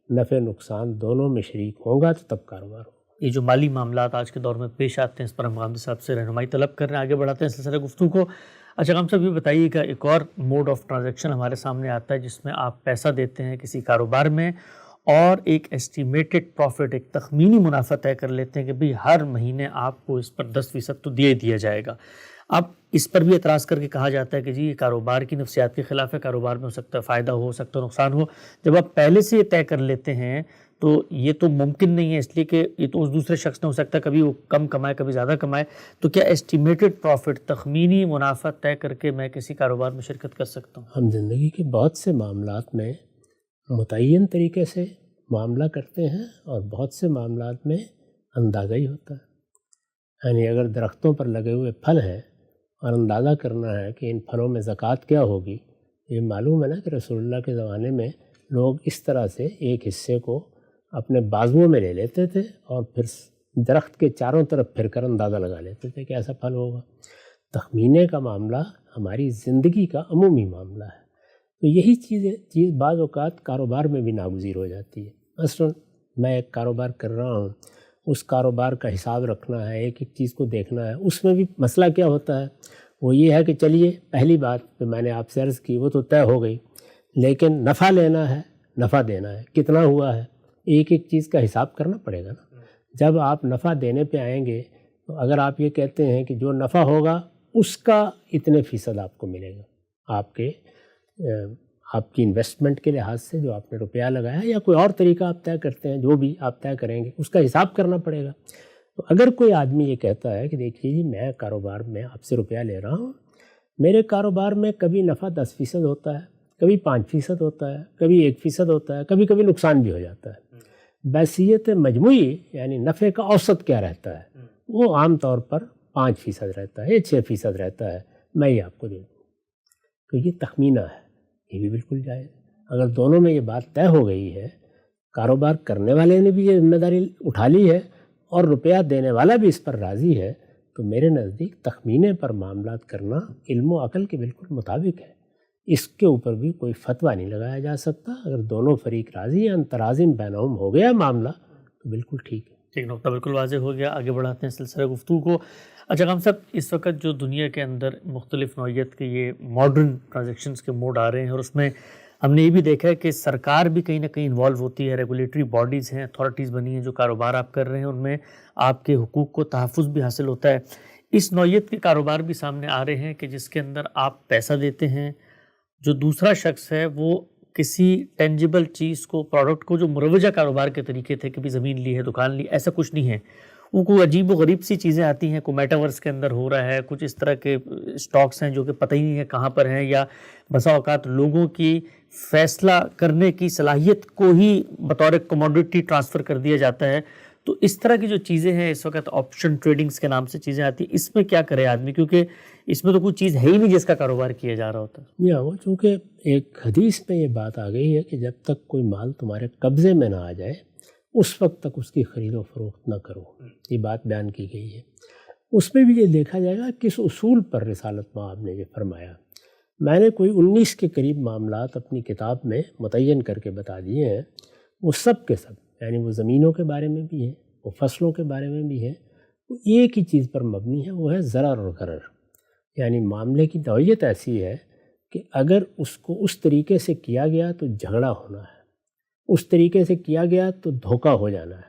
نفع نقصان دونوں میں شریک ہوں گا تو تب کاروبار ہو۔ یہ جو مالی معاملات آج کے دور میں پیش آتے ہیں اس پر ہم غامدی صاحب سے رہنمائی طلب کر رہے ہیں، آگے بڑھاتے ہیں سلسلہ گفتگو کو۔ اچھا غامدی صاحب یہ بتائیے کہ ایک اور موڈ آف ٹرانزیکشن ہمارے سامنے آتا ہے جس میں آپ پیسہ دیتے ہیں کسی کاروبار میں اور ایک ایسٹیمیٹڈ پروفٹ، ایک تخمینی منافع طے کر لیتے ہیں کہ بھئی ہر مہینے آپ کو اس پر 10% تو دیا جائے گا۔ اب اس پر بھی اعتراض کر کے کہا جاتا ہے کہ جی یہ کاروبار کی نفسیات کے خلاف ہے، کاروبار میں ہو سکتا ہے فائدہ ہو سکتا ہے نقصان ہو۔ جب آپ پہلے سے یہ طے کر لیتے ہیں تو یہ تو ممکن نہیں ہے، اس لیے کہ یہ تو اس دوسرے شخص نے ہو سکتا ہے کبھی وہ کم کمائے کبھی زیادہ کمائے، تو کیا ایسٹیمیٹڈ پروفٹ، تخمینی منافع طے کر کے میں کسی کاروبار میں شرکت کر سکتا ہوں؟ ہم زندگی کے بہت سے معاملات میں متعین طریقے سے معاملہ کرتے ہیں اور بہت سے معاملات میں اندازہ ہی ہوتا ہے۔ یعنی اگر درختوں پر لگے ہوئے پھل ہیں اور اندازہ کرنا ہے کہ ان پھلوں میں زکوٰۃ کیا ہوگی، یہ معلوم ہے نا کہ رسول اللہ کے زمانے میں لوگ اس طرح سے ایک حصے کو اپنے بازوؤں میں لے لیتے تھے اور پھر درخت کے چاروں طرف پھر کر اندازہ لگا لیتے تھے کہ ایسا پھل ہوگا۔ تخمینے کا معاملہ ہماری زندگی کا عمومی معاملہ ہے، تو یہی چیز بعض اوقات کاروبار میں بھی ناگزیر ہو جاتی ہے۔ مثلاً میں ایک کاروبار کر رہا ہوں، اس کاروبار کا حساب رکھنا ہے، ایک ایک چیز کو دیکھنا ہے، اس میں بھی مسئلہ کیا ہوتا ہے، وہ یہ ہے کہ چلیے پہلی بات جو میں نے آپ سے عرض کی وہ تو طے ہو گئی، لیکن نفع لینا ہے، نفع دینا ہے، کتنا ہوا ہے، ایک ایک چیز کا حساب کرنا پڑے گا نا۔ جب آپ نفع دینے پہ آئیں گے تو اگر آپ یہ کہتے ہیں کہ جو نفع ہوگا اس کا اتنے فیصد آپ کو ملے گا، آپ کی انویسٹمنٹ کے لحاظ سے جو آپ نے روپیہ لگایا یا کوئی اور طریقہ آپ طے کرتے ہیں، جو بھی آپ طے کریں گے اس کا حساب کرنا پڑے گا۔ تو اگر کوئی آدمی یہ کہتا ہے کہ دیکھیے جی میں کاروبار میں آپ سے روپیہ لے رہا ہوں، میرے کاروبار میں کبھی نفع 10% ہوتا ہے، کبھی 5% ہوتا ہے، کبھی 1% ہوتا ہے، کبھی کبھی نقصان بھی ہو جاتا ہے، بحیثیت مجموعی یعنی نفع کا اوسط کیا رہتا ہے، وہ عام طور پر 5% رہتا ہے، 6% رہتا ہے، میں یہ آپ کو دے دوں، تو یہ تخمینہ ہے، یہ بھی بالکل جائز۔ اگر دونوں میں یہ بات طے ہو گئی ہے، کاروبار کرنے والے نے بھی یہ ذمہ داری اٹھا لی ہے اور روپیہ دینے والا بھی اس پر راضی ہے، تو میرے نزدیک تخمینے پر معاملات کرنا علم و عقل کے بالکل مطابق ہے، اس کے اوپر بھی کوئی فتویٰ نہیں لگایا جا سکتا۔ اگر دونوں فریق راضی ہیں، ترازم بینہم ہو گیا معاملہ تو بالکل ٹھیک ہے۔ ٹھیک، نقطہ بالکل واضح ہو گیا، آگے بڑھاتے ہیں سلسلہ گفتگو کو۔ اچھا غام صاحب، اس وقت جو دنیا کے اندر مختلف نوعیت کے یہ ماڈرن ٹرانزیکشنز کے موڈ آ رہے ہیں، اور اس میں ہم نے یہ بھی دیکھا ہے کہ سرکار بھی کہیں نہ کہیں انوالو ہوتی ہے، ریگولیٹری باڈیز ہیں، اتھارٹیز بنی ہیں، جو کاروبار آپ کر رہے ہیں ان میں آپ کے حقوق کو تحفظ بھی حاصل ہوتا ہے۔ اس نوعیت کے کاروبار بھی سامنے آ رہے ہیں کہ جس کے اندر آپ پیسہ دیتے ہیں، جو دوسرا شخص ہے وہ کسی ٹینجیبل چیز کو، پروڈکٹ کو، جو مروجہ کاروبار کے طریقے تھے کہ بھی زمین لی ہے، دکان لی، ایسا کچھ نہیں ہے، وہ کوئی عجیب و غریب سی چیزیں آتی ہیں، کوئی میٹاورس کے اندر ہو رہا ہے، کچھ اس طرح کے سٹاکس ہیں جو کہ پتہ ہی نہیں ہے کہاں پر ہیں، یا بسا اوقات لوگوں کی فیصلہ کرنے کی صلاحیت کو ہی بطور کموڈٹی ٹرانسفر کر دیا جاتا ہے۔ تو اس طرح کی جو چیزیں ہیں اس وقت آپشن ٹریڈنگز کے نام سے چیزیں آتی ہیں، اس میں کیا کرے آدمی، کیونکہ اس میں تو کوئی چیز ہے ہی نہیں جس کا کاروبار کیا جا رہا ہوتا ہے۔ وہ چونکہ ایک حدیث میں یہ بات آ گئی ہے کہ جب تک کوئی مال تمہارے قبضے میں نہ آ جائے اس وقت تک اس کی خرید و فروخت نہ کرو، یہ بات بیان کی گئی ہے۔ اس میں بھی یہ دیکھا جائے گا کس اصول پر رسالت مآب نے یہ فرمایا۔ میں نے کوئی 19 کے قریب معاملات اپنی کتاب میں متعین کر کے بتا دیے ہیں. وہ سب کے سب، یعنی وہ زمینوں کے بارے میں بھی ہیں، وہ فصلوں کے بارے میں بھی ہیں، وہ ایک ہی چیز پر مبنی ہے، وہ ہے ضرر اور غرر. یعنی معاملے کی نوعیت ایسی ہے کہ اگر اس کو اس طریقے سے کیا گیا تو جھگڑا ہونا ہے، اس طریقے سے کیا گیا تو دھوکہ ہو جانا ہے،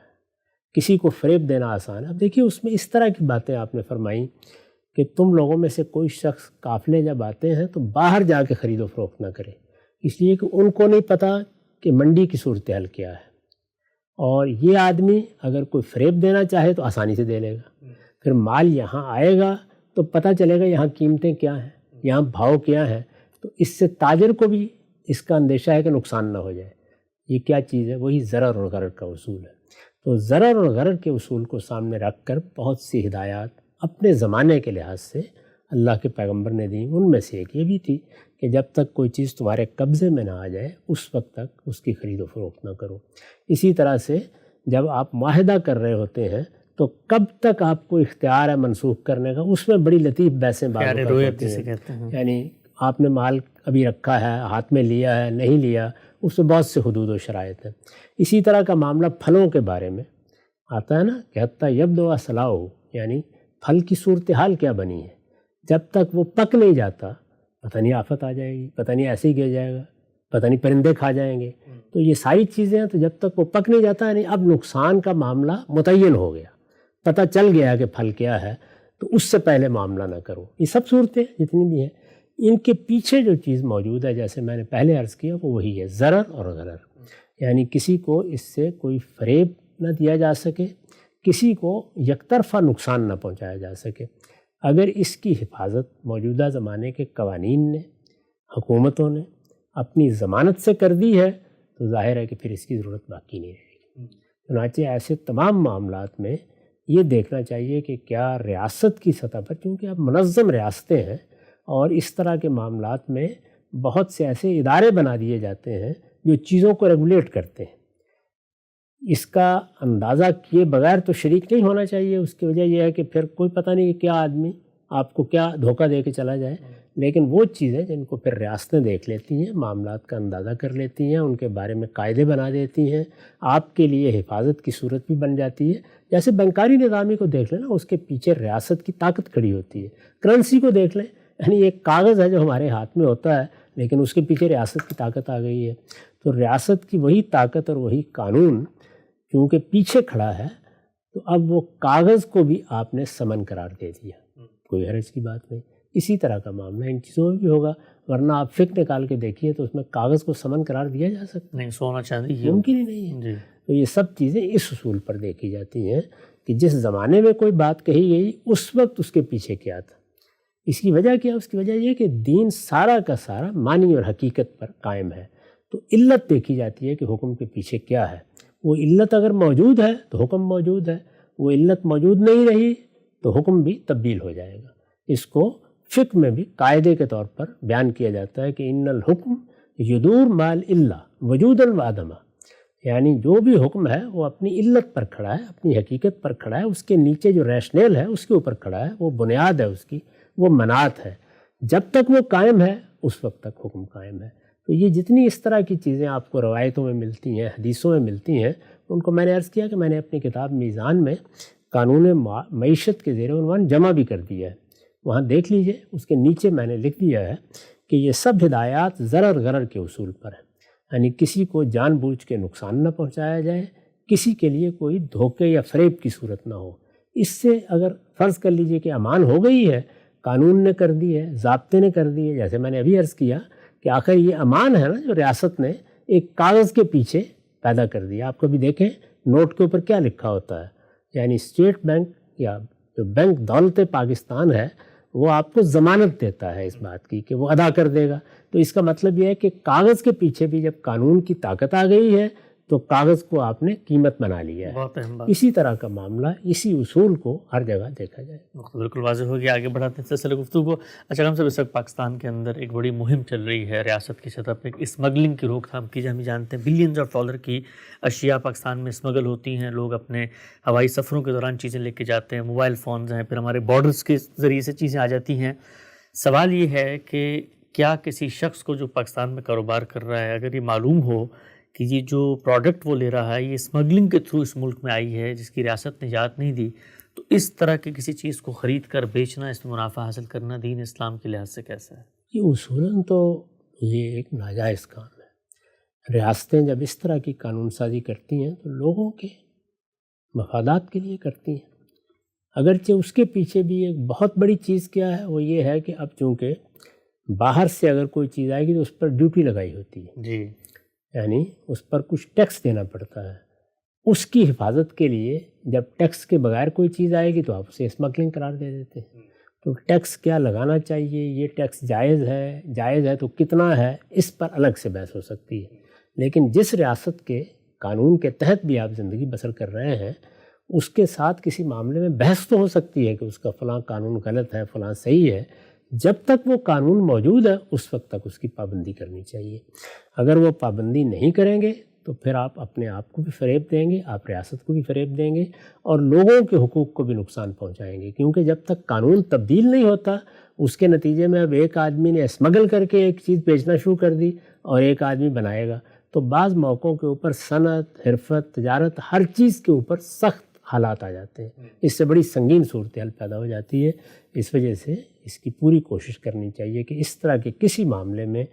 کسی کو فریب دینا آسان ہے. اب دیکھیے اس میں اس طرح کی باتیں آپ نے فرمائیں کہ تم لوگوں میں سے کوئی شخص قافلے جب آتے ہیں تو باہر جا کے خرید و فروخت نہ کرے، اس لیے کہ ان کو نہیں پتہ کہ منڈی کی صورتحال کیا ہے، اور یہ آدمی اگر کوئی فریب دینا چاہے تو آسانی سے دے لے گا. پھر مال یہاں آئے گا تو پتہ چلے گا یہاں قیمتیں کیا ہیں، یہاں بھاؤ کیا ہیں، تو اس سے تاجر کو بھی اس کا اندیشہ ہے کہ نقصان نہ ہو جائے. یہ کیا چیز ہے؟ وہی ضرر اور غرر کا اصول ہے. تو ضرر اور غرر کے اصول کو سامنے رکھ کر بہت سی ہدایات اپنے زمانے کے لحاظ سے اللہ کے پیغمبر نے دی. ان میں سے ایک یہ بھی تھی کہ جب تک کوئی چیز تمہارے قبضے میں نہ آ جائے اس وقت تک اس کی خرید و فروخت نہ کرو. اسی طرح سے جب آپ معاہدہ کر رہے ہوتے ہیں تو کب تک آپ کو اختیار ہے منسوخ کرنے کا، اس میں بڑی لطیف بحثیں ہوتی ہیں. یعنی آپ نے مال ابھی رکھا ہے، ہاتھ میں لیا ہے، نہیں لیا، اس میں بہت سے حدود و شرائط ہیں. اسی طرح کا معاملہ پھلوں کے بارے میں آتا ہے نا کہ حتیٰ یبدو صلاح، یعنی پھل کی صورتحال کیا بنی ہے، جب تک وہ پک نہیں جاتا پتہ نہیں آفت آ جائے گی، پتہ نہیں ایسے ہی گر جائے گا، پتہ نہیں پرندے کھا جائیں گے. تو یہ ساری چیزیں ہیں. تو جب تک وہ پک نہیں جاتا، یعنی اب نقصان کا معاملہ متعین ہو گیا، پتہ چل گیا کہ پھل کیا ہے، تو اس سے پہلے معاملہ نہ کرو. یہ سب صورتیں جتنی بھی ہیں، ان کے پیچھے جو چیز موجود ہے جیسے میں نے پہلے عرض کیا وہ وہی ہے ضرر اور غرر. یعنی کسی کو اس سے کوئی فریب نہ دیا جا سکے، کسی کو یک طرفہ نقصان نہ پہنچایا جا سکے. اگر اس کی حفاظت موجودہ زمانے کے قوانین نے، حکومتوں نے اپنی ضمانت سے کر دی ہے تو ظاہر ہے کہ پھر اس کی ضرورت باقی نہیں رہے گی. چنانچہ ایسے تمام معاملات میں یہ دیکھنا چاہیے کہ کیا ریاست کی سطح پر، کیونکہ اب منظم ریاستیں ہیں اور اس طرح کے معاملات میں بہت سے ایسے ادارے بنا دیے جاتے ہیں جو چیزوں کو ریگولیٹ کرتے ہیں. اس کا اندازہ کیے بغیر تو شریک نہیں ہونا چاہیے. اس کی وجہ یہ ہے کہ پھر کوئی پتہ نہیں کہ کیا آدمی آپ کو کیا دھوکہ دے کے چلا جائے. لیکن وہ چیزیں جن کو پھر ریاستیں دیکھ لیتی ہیں، معاملات کا اندازہ کر لیتی ہیں، ان کے بارے میں قاعدے بنا دیتی ہیں، آپ کے لیے حفاظت کی صورت بھی بن جاتی ہے. جیسے بینکاری نظامی کو دیکھ لیں نا، اس کے پیچھے ریاست کی طاقت کھڑی ہوتی ہے. کرنسی کو دیکھ لیں، یعنی ایک کاغذ ہے جو ہمارے ہاتھ میں ہوتا ہے لیکن اس کے پیچھے ریاست کی طاقت آ گئی ہے. تو ریاست کی وہی طاقت اور وہی قانون کیونکہ پیچھے کھڑا ہے تو اب وہ کاغذ کو بھی آپ نے سمن قرار دے دیا، کوئی حرج کی بات نہیں. اسی طرح کا معاملہ ان چیزوں میں بھی ہوگا، ورنہ آپ فک نکال کے دیکھیے تو اس میں کاغذ کو سمن قرار دیا جا سکتا نہیں، سونا چاندی ممکن ہی نہیں ہے. جی. تو یہ سب چیزیں اس اصول پر دیکھی جاتی ہیں کہ جس زمانے میں کوئی بات کہی گئی اس وقت اس کے پیچھے کیا تھا. اس کی وجہ کیا؟ اس کی وجہ یہ کہ دین سارا کا سارا معنی اور حقیقت پر قائم ہے. تو علت دیکھی جاتی ہے کہ حکم کے پیچھے کیا ہے. وہ علت اگر موجود ہے تو حکم موجود ہے، وہ علت موجود نہیں رہی تو حکم بھی تبدیل ہو جائے گا. اس کو فقہ میں بھی قاعدے کے طور پر بیان کیا جاتا ہے کہ ان الحکم یدور مال اللہ وجودا و عدما. یعنی جو بھی حکم ہے وہ اپنی علت پر کھڑا ہے، اپنی حقیقت پر کھڑا ہے، اس کے نیچے جو ریشنل ہے اس کے اوپر کھڑا ہے، وہ بنیاد ہے اس کی، وہ منات ہے. جب تک وہ قائم ہے اس وقت تک حکم قائم ہے. تو یہ جتنی اس طرح کی چیزیں آپ کو روایتوں میں ملتی ہیں، حدیثوں میں ملتی ہیں، ان کو میں نے عرض کیا کہ میں نے اپنی کتاب میزان میں قانون معیشت کے زیر عنوان جمع بھی کر دیا ہے. وہاں دیکھ لیجئے، اس کے نیچے میں نے لکھ دیا ہے کہ یہ سب ہدایات ضرر غرر کے اصول پر ہیں. یعنی کسی کو جان بوجھ کے نقصان نہ پہنچایا جائے، کسی کے لیے کوئی دھوکے یا فریب کی صورت نہ ہو. اس سے اگر فرض کر لیجئے کہ امان ہو گئی ہے، قانون نے کر دی ہے، ضابطے نے کر دی ہے، جیسے میں نے ابھی عرض کیا کہ آخر یہ امان ہے نا جو ریاست نے ایک کاغذ کے پیچھے پیدا کر دیا. آپ کبھی دیکھیں نوٹ کے اوپر کیا لکھا ہوتا ہے، یعنی اسٹیٹ بینک یا جو بینک دولت پاکستان ہے وہ آپ کو ضمانت دیتا ہے اس بات کی کہ وہ ادا کر دے گا. تو اس کا مطلب یہ ہے کہ کاغذ کے پیچھے بھی جب قانون کی طاقت آ گئی ہے تو کاغذ کو آپ نے قیمت بنا لیا ہے. بہت اہم بات. اسی طرح کا معاملہ، اسی اصول کو ہر جگہ دیکھا جائے. بالکل واضح ہو گیا. آگے بڑھاتے ہیں سلسلہ گفتگو. اچھا ہم سب اس وقت پاکستان کے اندر ایک بڑی مہم چل رہی ہے ریاست کی سطح پہ، اسمگلنگ کی روک تھام کی. ہم جانتے ہیں بلینز آف ڈالر کی اشیاء پاکستان میں اسمگل ہوتی ہیں. لوگ اپنے ہوائی سفروں کے دوران چیزیں لے کے جاتے ہیں، موبائل فونز ہیں، پھر ہمارے بارڈرز کے ذریعے سے چیزیں آ جاتی ہیں. سوال یہ ہے کہ کیا کسی شخص کو جو پاکستان میں کاروبار کر رہا ہے اگر یہ معلوم ہو کہ یہ جو پروڈکٹ وہ لے رہا ہے یہ اسمگلنگ کے تھرو اس ملک میں آئی ہے جس کی ریاست نے اجازت نہیں دی، تو اس طرح کی کسی چیز کو خرید کر بیچنا، اس میں منافع حاصل کرنا دین اسلام کے لحاظ سے کیسا ہے؟ یہ اصولاً تو یہ ایک ناجائز کام ہے۔ ریاستیں جب اس طرح کی قانون سازی کرتی ہیں تو لوگوں کے مفادات کے لیے کرتی ہیں، اگرچہ اس کے پیچھے بھی ایک بہت بڑی چیز کیا ہے، وہ یہ ہے کہ اب چونکہ باہر سے اگر کوئی چیز آئے گی تو اس پر ڈیوٹی لگائی ہوتی ہے، جی، یعنی اس پر کچھ ٹیکس دینا پڑتا ہے۔ اس کی حفاظت کے لیے جب ٹیکس کے بغیر کوئی چیز آئے گی تو آپ اسے اسمگلنگ قرار دے دیتے ہیں۔ تو ٹیکس کیا لگانا چاہیے، یہ ٹیکس جائز ہے تو کتنا ہے، اس پر الگ سے بحث ہو سکتی ہے، لیکن جس ریاست کے قانون کے تحت بھی آپ زندگی بسر کر رہے ہیں اس کے ساتھ کسی معاملے میں بحث تو ہو سکتی ہے کہ اس کا فلاں قانون غلط ہے، فلاں صحیح ہے۔ جب تک وہ قانون موجود ہے اس وقت تک اس کی پابندی کرنی چاہیے۔ اگر وہ پابندی نہیں کریں گے تو پھر آپ اپنے آپ کو بھی فریب دیں گے، آپ ریاست کو بھی فریب دیں گے اور لوگوں کے حقوق کو بھی نقصان پہنچائیں گے، کیونکہ جب تک قانون تبدیل نہیں ہوتا اس کے نتیجے میں اب ایک آدمی نے اسمگل کر کے ایک چیز بیچنا شروع کر دی اور ایک آدمی بنائے گا، تو بعض موقعوں کے اوپر صنعت، حرفت، تجارت، ہر چیز کے اوپر سخت حالات آ جاتے ہیں، اس سے بڑی سنگین صورتحال پیدا ہو جاتی ہے۔ اس وجہ سے اس کی پوری کوشش کرنی چاہیے کہ اس طرح کے کسی معاملے میں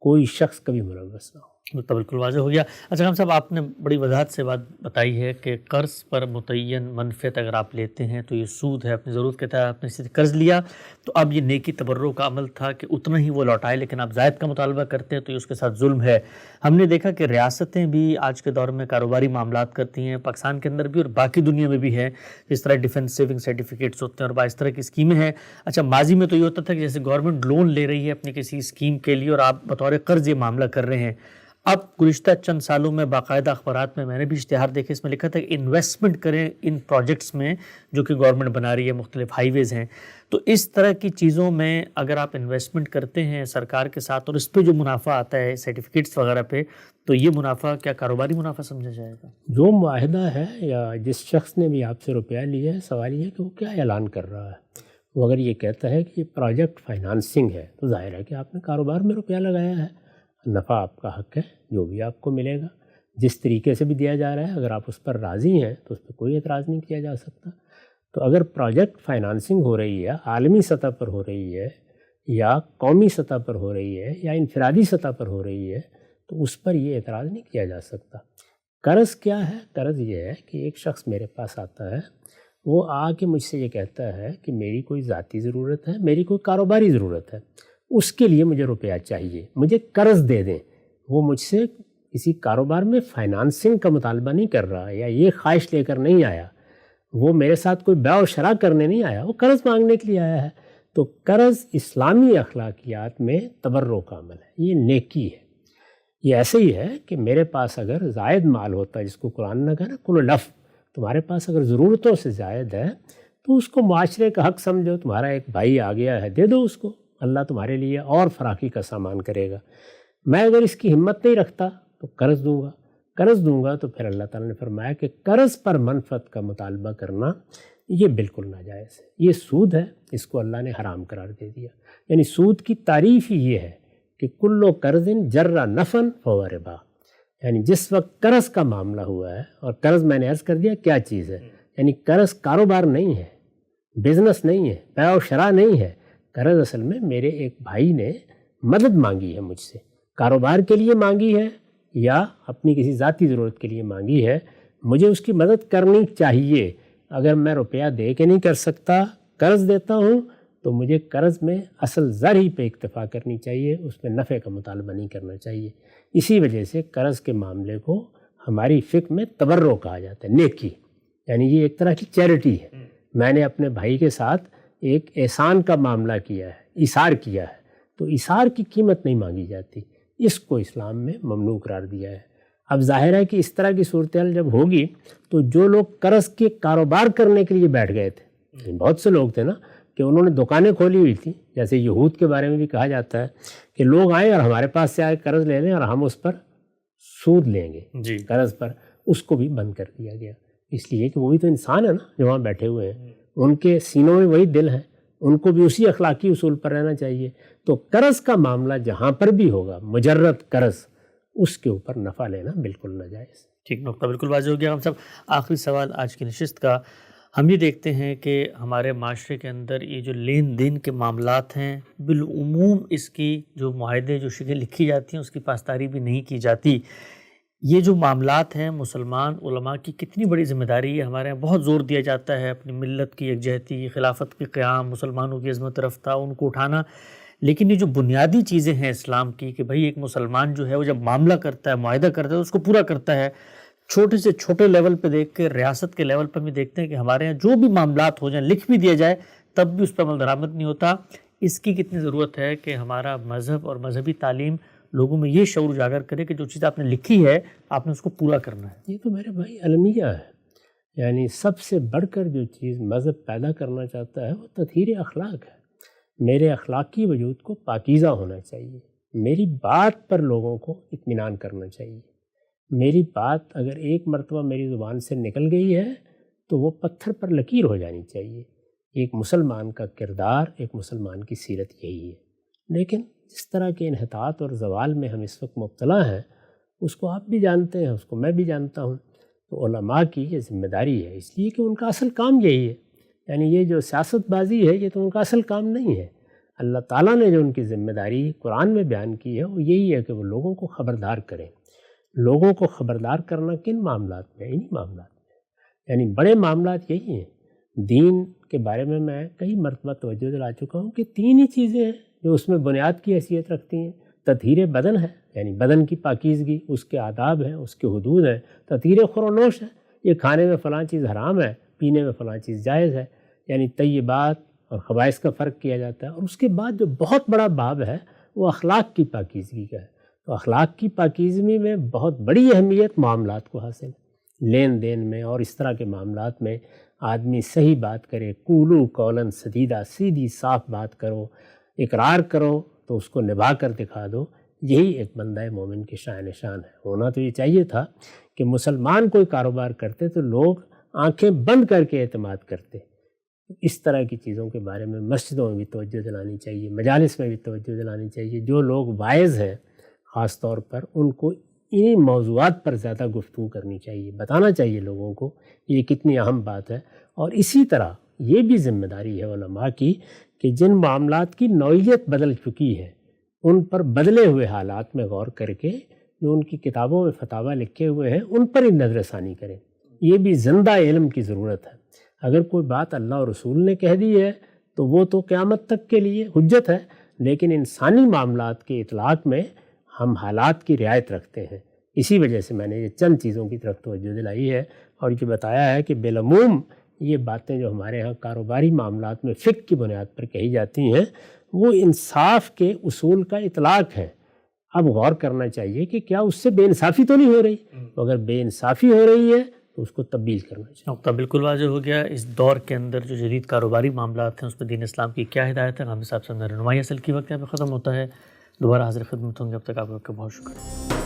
کوئی شخص کبھی ملوث نہ ہو۔ تو بالکل واضح ہو گیا۔ اچھا خان صاحب، آپ نے بڑی وضاحت سے بات بتائی ہے کہ قرض پر متعین منفعت اگر آپ لیتے ہیں تو یہ سود ہے، اپنی ضرورت کے تحت آپ نے سے قرض لیا تو اب یہ نیکی تبرع کا عمل تھا کہ اتنا ہی وہ لوٹائے، لیکن آپ زائد کا مطالبہ کرتے ہیں تو یہ اس کے ساتھ ظلم ہے۔ ہم نے دیکھا کہ ریاستیں بھی آج کے دور میں کاروباری معاملات کرتی ہیں، پاکستان کے اندر بھی اور باقی دنیا میں بھی ہے، جس طرح ڈیفنس سیونگ سرٹیفکیٹس ہوتے ہیں اور اس طرح کی اسکیمیں ہیں۔ اچھا، ماضی میں تو یہ ہوتا تھا کہ جیسے گورنمنٹ لون لے رہی ہے اپنی کسی اسکیم کے لیے اور آپ بطور قرض یہ معاملہ کر رہے ہیں، اب گزشتہ چند سالوں میں باقاعدہ اخبارات میں نے بھی اشتہار دیکھے، اس میں لکھا تھا کہ انویسٹمنٹ کریں ان پروجیکٹس میں جو کہ گورنمنٹ بنا رہی ہے، مختلف ہائی ویز ہیں۔ تو اس طرح کی چیزوں میں اگر آپ انویسٹمنٹ کرتے ہیں سرکار کے ساتھ اور اس پہ جو منافع آتا ہے سرٹیفکیٹس وغیرہ پہ، تو یہ منافع کیا کاروباری منافع سمجھا جائے گا؟ جو معاہدہ ہے یا جس شخص نے بھی آپ سے روپیہ لیا ہے، سوال یہ ہے کہ وہ کیا اعلان کر رہا ہے۔ وہ اگر یہ کہتا ہے کہ یہ پروجیکٹ فائنانسنگ ہے تو ظاہر ہے کہ آپ نے کاروبار میں روپیہ لگایا ہے، نفع آپ کا حق ہے، جو بھی آپ کو ملے گا جس طریقے سے بھی دیا جا رہا ہے، اگر آپ اس پر راضی ہیں تو اس پہ کوئی اعتراض نہیں کیا جا سکتا۔ تو اگر پروجیکٹ فائنانسنگ ہو رہی ہے، عالمی سطح پر ہو رہی ہے یا قومی سطح پر ہو رہی ہے یا انفرادی سطح پر ہو رہی ہے تو اس پر یہ اعتراض نہیں کیا جا سکتا۔ قرض کیا ہے؟ قرض یہ ہے کہ ایک شخص میرے پاس آتا ہے، وہ آ کے مجھ سے یہ کہتا ہے کہ میری کوئی ذاتی ضرورت ہے، میری کوئی کاروباری ضرورت ہے، اس کے لیے مجھے روپیہ چاہیے، مجھے قرض دے دیں۔ وہ مجھ سے کسی کاروبار میں فائنانسنگ کا مطالبہ نہیں کر رہا یا یہ خواہش لے کر نہیں آیا، وہ میرے ساتھ کوئی بیع و شراء کرنے نہیں آیا، وہ قرض مانگنے کے لیے آیا ہے۔ تو قرض اسلامی اخلاقیات میں تبرع کا عمل ہے، یہ نیکی ہے۔ یہ ایسے ہی ہے کہ میرے پاس اگر زائد مال ہوتا ہے، جس کو قرآن نے کہا نا کل لف، تمہارے پاس اگر ضرورتوں سے زائد ہے تو اس کو معاشرے کا حق سمجھو، تمہارا ایک بھائی آ گیا ہے، دے دو اس کو، اللہ تمہارے لیے اور فراخی کا سامان کرے گا۔ میں اگر اس کی ہمت نہیں رکھتا تو قرض دوں گا تو پھر اللہ تعالیٰ نے فرمایا کہ قرض پر منفعت کا مطالبہ کرنا یہ بالکل ناجائز ہے، یہ سود ہے، اس کو اللہ نے حرام قرار دے دیا۔ یعنی سود کی تعریف ہی یہ ہے کہ کلو قرض جر نفن فہو ربا، یعنی جس وقت قرض کا معاملہ ہوا ہے، اور قرض میں نے عرض کر دیا کیا چیز ہے، یعنی قرض کاروبار نہیں ہے، بزنس نہیں ہے، بیع و شراء نہیں ہے، قرض اصل میں میرے ایک بھائی نے مدد مانگی ہے مجھ سے، کاروبار کے لیے مانگی ہے یا اپنی کسی ذاتی ضرورت کے لیے مانگی ہے، مجھے اس کی مدد کرنی چاہیے۔ اگر میں روپیہ دے کے نہیں کر سکتا، قرض دیتا ہوں تو مجھے قرض میں اصل زر ہی پہ اکتفا کرنی چاہیے، اس میں نفع کا مطالبہ نہیں کرنا چاہیے۔ اسی وجہ سے قرض کے معاملے کو ہماری فقہ میں تبرع کہا جاتا ہے، نیکی، یعنی یہ ایک طرح کی چیریٹی ہے۔ میں نے اپنے بھائی کے ساتھ ایک احسان کا معاملہ کیا ہے، ایثار کیا ہے، تو ایثار کی قیمت نہیں مانگی جاتی، اس کو اسلام میں ممنوع قرار دیا ہے۔ اب ظاہر ہے کہ اس طرح کی صورتحال جب ہوگی تو جو لوگ قرض کے کاروبار کرنے کے لیے بیٹھ گئے تھے، بہت سے لوگ تھے نا کہ انہوں نے دکانیں کھولی ہوئی تھیں، جیسے یہود کے بارے میں بھی کہا جاتا ہے کہ لوگ آئیں اور ہمارے پاس سے آئے قرض لے لیں اور ہم اس پر سود لیں گے جی، قرض پر، اس کو بھی بند کر دیا گیا، اس لیے کہ وہ بھی تو انسان ہے نا جو وہاں بیٹھے ہوئے ہیں، ان کے سینوں میں وہی دل ہیں، ان کو بھی اسی اخلاقی اصول پر رہنا چاہیے. تو قرض کا معاملہ جہاں پر بھی ہوگا، مجرد قرض، اس کے اوپر نفع لینا بالکل ناجائز. ٹھیک، نقطہ بالکل واضح ہو گیا. ہم سب آخری سوال آج کی نشست کا، ہم یہ دیکھتے ہیں کہ ہمارے معاشرے کے اندر یہ جو لین دین کے معاملات ہیں، بالعموم اس کی جو معاہدے جو شکیں لکھی جاتی ہیں اس کی پاسداری بھی نہیں کی جاتی. یہ جو معاملات ہیں، مسلمان علماء کی کتنی بڑی ذمہ داری ہے. ہمارے یہاں بہت زور دیا جاتا ہے اپنی ملت کی یکجہتی، خلافت کے قیام، مسلمانوں کی عظمت رفتہ، ان کو اٹھانا. لیکن یہ جو بنیادی چیزیں ہیں اسلام کی، کہ بھئی ایک مسلمان جو ہے وہ جب معاملہ کرتا ہے، معاہدہ کرتا ہے، اس کو پورا کرتا ہے. چھوٹے سے چھوٹے لیول پہ دیکھ کے ریاست کے لیول پر بھی دیکھتے ہیں کہ ہمارے یہاں جو بھی معاملات ہو جائیں، لکھ بھی دیا جائے تب بھی اس پہ عمل درآمد نہیں ہوتا. اس کی کتنی ضرورت ہے کہ ہمارا مذہب اور مذہبی تعلیم لوگوں میں یہ شعور اجاگر کرے کہ جو چیز آپ نے لکھی ہے آپ نے اس کو پورا کرنا ہے. یہ تو میرے بھائی المیہ ہے. یعنی سب سے بڑھ کر جو چیز مذہب پیدا کرنا چاہتا ہے وہ تطہیر اخلاق ہے. میرے اخلاقی وجود کو پاکیزہ ہونا چاہیے. میری بات پر لوگوں کو اطمینان کرنا چاہیے. میری بات اگر ایک مرتبہ میری زبان سے نکل گئی ہے تو وہ پتھر پر لکیر ہو جانی چاہیے. ایک مسلمان کا کردار، ایک مسلمان کی سیرت یہی ہے. لیکن جس طرح کے انحطاط اور زوال میں ہم اس وقت مبتلا ہیں، اس کو آپ بھی جانتے ہیں، اس کو میں بھی جانتا ہوں. تو علماء کی یہ ذمہ داری ہے، اس لیے کہ ان کا اصل کام یہی ہے. یعنی یہ جو سیاست بازی ہے یہ تو ان کا اصل کام نہیں ہے. اللہ تعالیٰ نے جو ان کی ذمہ داری قرآن میں بیان کی ہے وہ یہی ہے کہ وہ لوگوں کو خبردار کریں. لوگوں کو خبردار کرنا کن معاملات میں؟ انہی معاملات میں. یعنی بڑے معاملات یہی ہیں. دین کے بارے میں کئی مرتبہ توجہ دلا چکا ہوں کہ 3 ہی چیزیں ہیں جو اس میں بنیاد کی حیثیت رکھتی ہیں. تطہیر بدن ہے، یعنی بدن کی پاکیزگی، اس کے آداب ہیں، اس کے حدود ہیں. تطہیر خور و نوش ہے، یہ کھانے میں فلاں چیز حرام ہے، پینے میں فلاں چیز جائز ہے. یعنی طیبات اور خبائث کا فرق کیا جاتا ہے. اور اس کے بعد جو بہت بڑا باب ہے وہ اخلاق کی پاکیزگی کا ہے. تو اخلاق کی پاکیزگی میں بہت بڑی اہمیت معاملات کو حاصل ہے. لین دین میں اور اس طرح کے معاملات میں آدمی صحیح بات کرے، قولوا قولا سدیدا، سیدھی صاف بات کرو، اقرار کرو تو اس کو نبھا کر دکھا دو. یہی ایک بندہ مومن کی شان ہے. ہونا تو یہ چاہیے تھا کہ مسلمان کوئی کاروبار کرتے تو لوگ آنکھیں بند کر کے اعتماد کرتے. اس طرح کی چیزوں کے بارے میں مسجدوں میں بھی توجہ دلانی چاہیے، مجالس میں بھی توجہ دلانی چاہیے. جو لوگ واعظ ہیں خاص طور پر ان کو انہی موضوعات پر زیادہ گفتگو کرنی چاہیے، بتانا چاہیے لوگوں کو یہ کتنی اہم بات ہے. اور اسی طرح یہ بھی ذمہ داری ہے علماء کی کہ جن معاملات کی نوعیت بدل چکی ہے ان پر بدلے ہوئے حالات میں غور کر کے جو ان کی کتابوں میں فتاوی لکھے ہوئے ہیں ان پر ہی نظر ثانی کریں. یہ بھی زندہ علم کی ضرورت ہے. اگر کوئی بات اللہ اور رسول نے کہہ دی ہے تو وہ تو قیامت تک کے لیے حجت ہے، لیکن انسانی معاملات کے اطلاق میں ہم حالات کی رعایت رکھتے ہیں. اسی وجہ سے میں نے یہ چند چیزوں کی طرف توجہ دلائی ہے اور یہ بتایا ہے کہ بالعموم یہ باتیں جو ہمارے ہاں کاروباری معاملات میں فقہ کی بنیاد پر کہی جاتی ہیں وہ انصاف کے اصول کا اطلاق ہے. اب غور کرنا چاہیے کہ کیا اس سے بے انصافی تو نہیں ہو رہی؟ اگر بے انصافی ہو رہی ہے تو اس کو تبدیل کرنا چاہیے. نقطہ بالکل واضح ہو گیا. اس دور کے اندر جو جدید کاروباری معاملات ہیں اس پہ دین اسلام کی کیا ہدایت ہے. غامدی صاحب سے رہنمائی حاصل کی. وقت یہاں پہ ختم ہوتا ہے. دوبارہ حاضر خدمت ہوں گے. اب تک آپ کا بہت شکریہ.